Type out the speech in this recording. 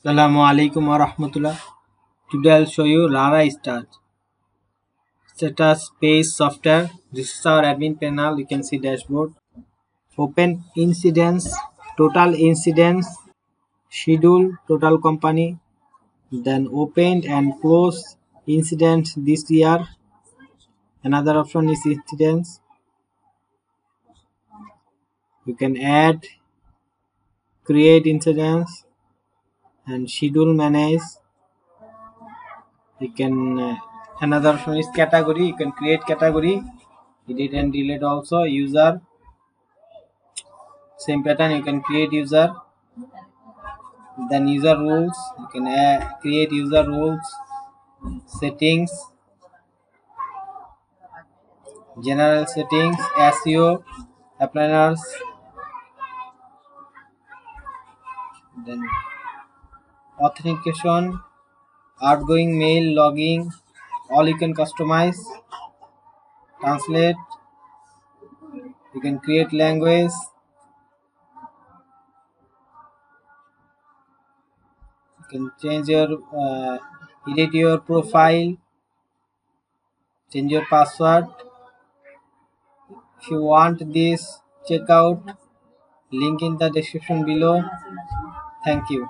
Assalamu alaikum wa rahmatullah. Today I'll show you Larastus status page software. This is our admin panel. You can see dashboard. Open incidents, total incidents, schedule, total company. Then opened and close incidents this year. Another option is incidents. You can add, create incidents, and schedule manage. You can another option is category. You can create category, edit and delete also. User, same pattern. You can create user, then user rules. You can create user rules, settings, general settings, SEO, appliers, then authentication, outgoing mail, logging, all you can customize, translate. You can create language. You can change your edit your profile, change your password. If you want this, check out link in the description below. Thank you.